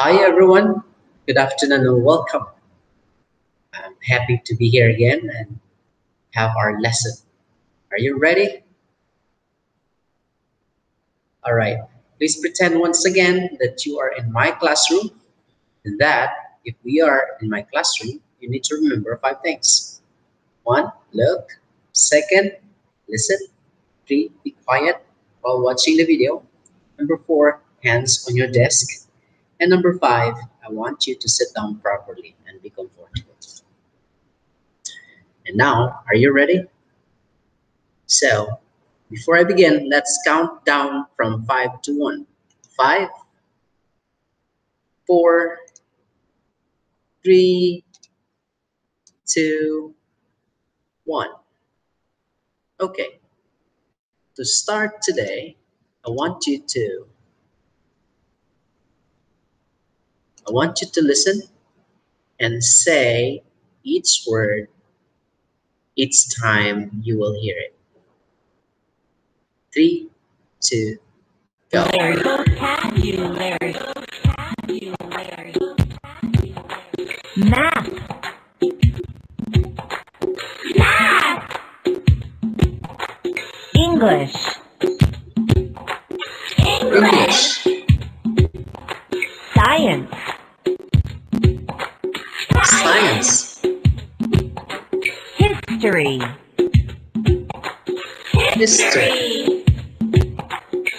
Hi everyone, good afternoon and welcome. I'm happy to be here again and have our lesson. Are you ready? All right. Please pretend once again that you are in my classroom and that if we are in my classroom, you need to remember five things. One, look. Second, listen. Three, be quiet while watching the video. Number four, hands on your desk. And number five, I want you to sit down properly and be comfortable. And now, are you ready? So, before I begin, let's count down from 5 to 1. 5, 4, 3, 2, 1. Okay, to start today, I want you to I want you to listen and say each word each time you will hear it. 3, 2, go. Vocabulary. Math. English. English, Science. science, History. history,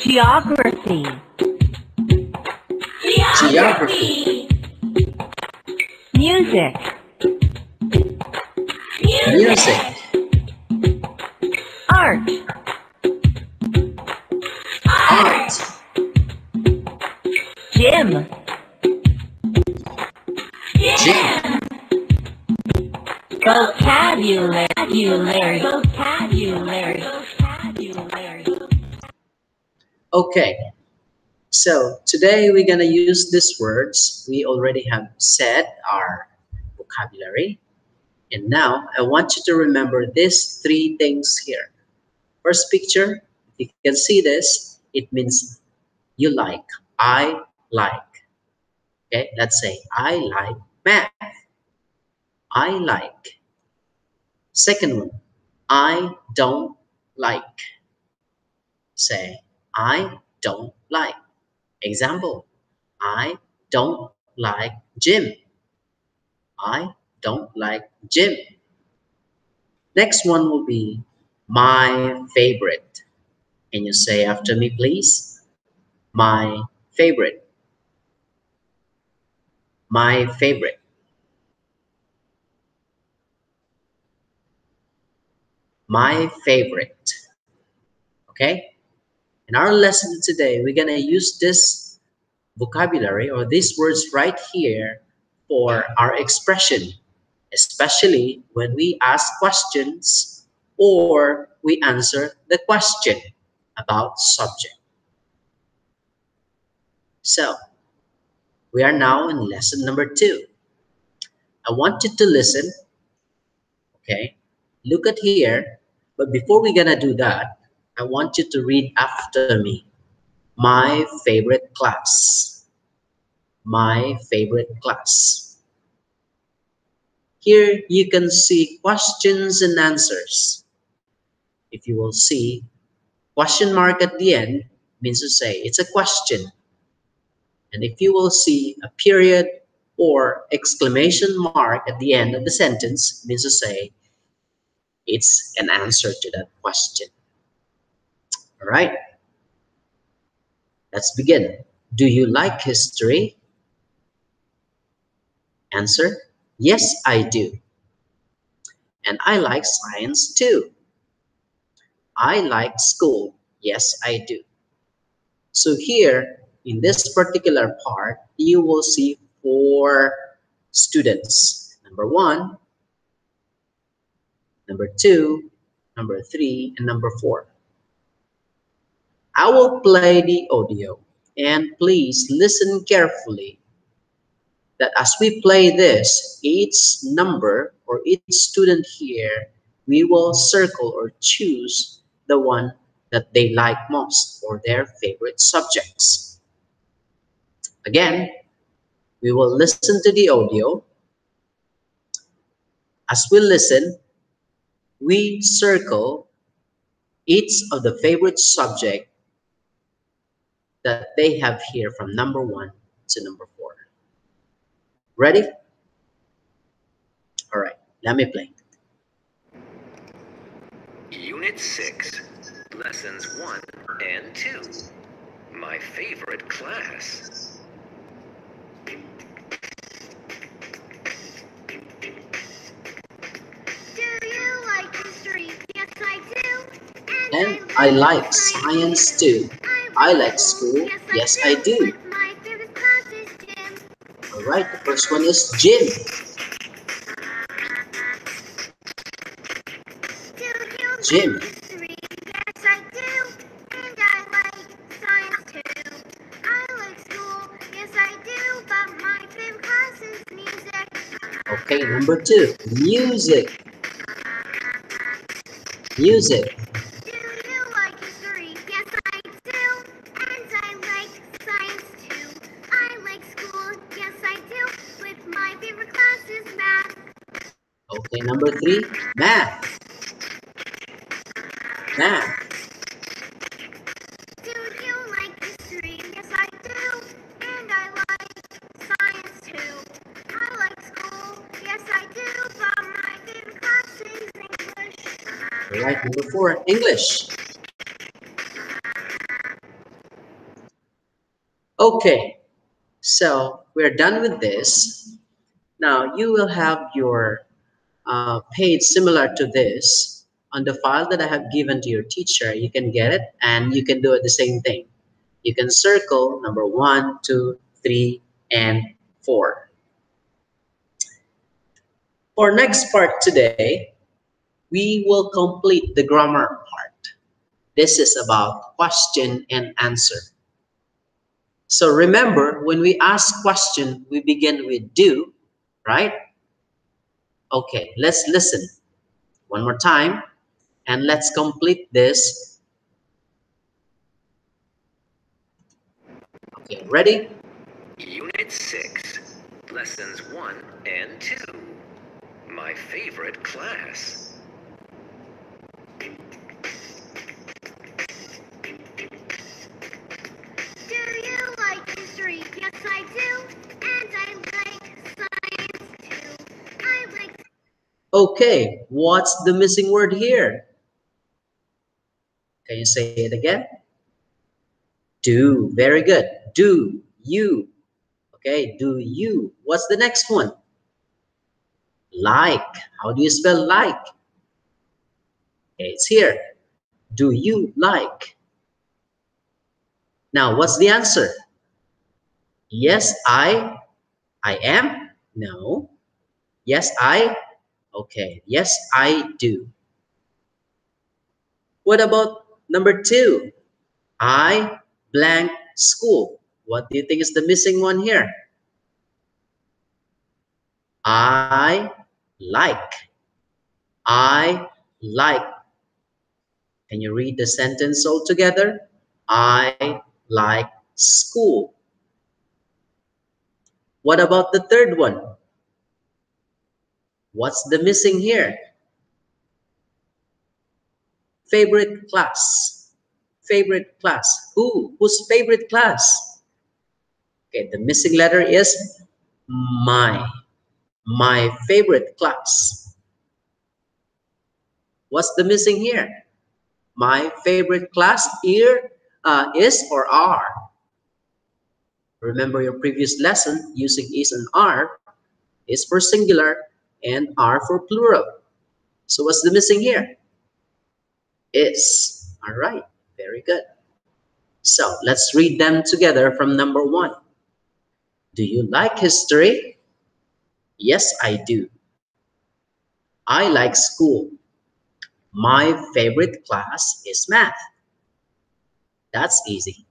Geography. geography, Music. music, Art. art, Gym. gym. Vocabulary. Okay, so today we're gonna use these words. We already have said our vocabulary. And now I want you to remember these three things here. First picture, if you can see this, it means you like. I like. Okay, let's say I like math. I like. Second one, I don't like. Say, I don't like. Example, I don't like gym. I don't like gym. Next one will be my favorite. Can you say after me, please? My favorite. My favorite. My favorite. Okay? In our lesson today, we're going to use this vocabulary or these words right here for our expression, especially when we ask questions or we answer the question about subject. So, we are now in lesson number 2. I want you to listen, okay? Look at here, but before we're gonna do that, I want you to read after me. My favorite class. My favorite class. Here you can see questions and answers. If you will see question mark at the end, means to say it's a question. And if you will see a period or exclamation mark at the end of the sentence, means to say it's an answer to that question. All right, let's begin. Do you like history? Answer, yes, I do. And I like science too. I like school. Yes, I do. So here, in this particular part, you will see 4 students. Number 1, number 2, number 3, and number 4. I will play the audio and please listen carefully that as we play this, each number or each student here, we will circle or choose the one that they like most or their favorite subjects. Again, We will listen to the audio. As we listen, we circle each of the favorite subject that they have here from number 1 to number 4. Ready? All right, let me play. Unit 6, Lessons 1 and 2. My favorite class. Do you like history? Yes, I do. And I like science too. I like school. Yes, I do. But my favorite class is gym. All right, the first one is gym. Do you Gym. like history? Yes, I do. And I like science too. I like school. Yes, I do. But my favorite class is music. Okay, number 2, music. Music. Do you like history? Yes, I do. And I like science too. I like school. Yes, I do. But my favorite class is math. Okay, number 3, math. Math. Do you like history? Yes, I do. And I like science too. I like school. Yes, I do. But my favorite class is English. All right, number 4, English. Okay, so we're done with this. Now you will have your page similar to this on the file that I have given to your teacher. You can get it and you can do it the same thing. You can circle number 1, 2, 3, and 4. For next part today, we will complete the grammar part. This is about question and answer. So remember, when we ask question, we begin with do, right? Okay, let's listen one more time and let's complete this. Okay, ready? Unit 6, Lessons 1 and 2. My favorite class. Do you like history? Yes, I do. And I like science too. I like. Okay, what's the missing word here? Can you say it again? Do, very good. Do, you. Okay, do you. What's the next one? Like. How do you spell like? Okay, it's here. Do you like? Now, what's the answer? Yes, I am? No. Yes, I? Okay, yes, I do. What about number 2? I blank school. What do you think is the missing one here? I like. I like. Can you read the sentence all together? I like school. What about the third one? What's the missing here? Favorite class. Favorite class. Who? Whose favorite class? Okay, the missing letter is my. My favorite class. What's the missing here? My favorite class here is or are. Remember your previous lesson, using is and are. Is for singular and are for plural. So what's the missing here? Is. All right, very good. So let's read them together from number 1. Do you like history? Yes, I do. I like school. My favorite class is math. That's easy.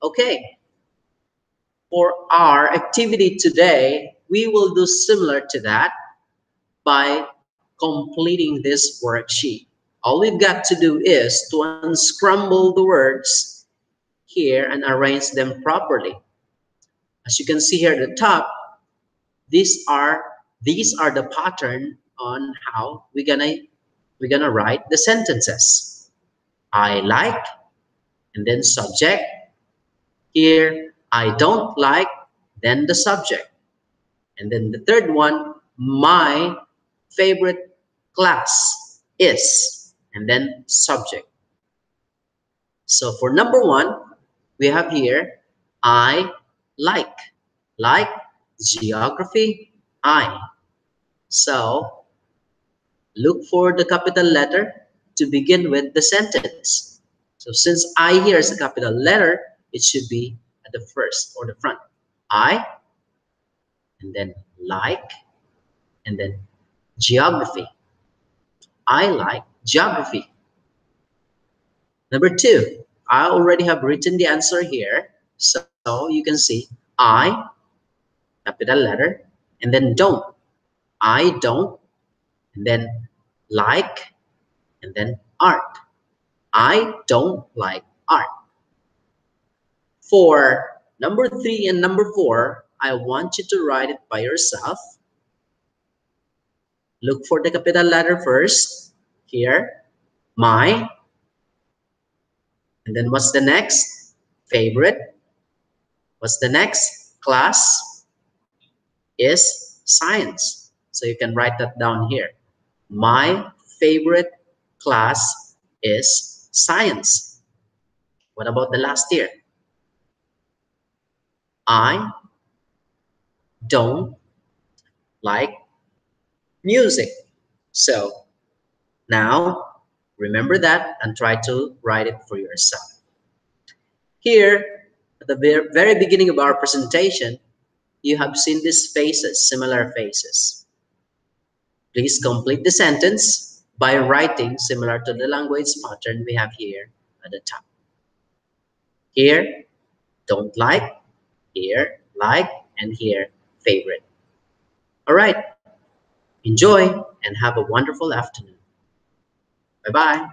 Okay. For our activity today, we will do similar to that by completing this worksheet. All we've got to do is to unscramble the words here and arrange them properly. As you can see here at the top, these are the pattern on how we're gonna write the sentences. I like, and then subject. Here, I don't like, then the subject. And then the third one, my favorite class is, and then subject. So for number one, we have here, I like. Like geography, I. So look for the capital letter to begin with the sentence. So since I here is a capital letter, it should be at the first or the front. I, and then like, and then geography. I like geography. Number two, I already have written the answer here. So you can see I, capital letter, and then don't. I don't, and then like, and then art. I don't like art. For number three and number four, I want you to write it by yourself. Look for the capital letter first. Here, my. And then what's the next? Favorite. What's the next? Class is science. So you can write that down here. My favorite class is science. What about the last year? I don't like music. So now remember that and try to write it for yourself. Here, at the very beginning of our presentation, you have seen these faces, similar faces. Please complete the sentence by writing similar to the language pattern we have here at the top. Here, don't like, here, like, and here, favorite. All right, enjoy and have a wonderful afternoon. Bye-bye.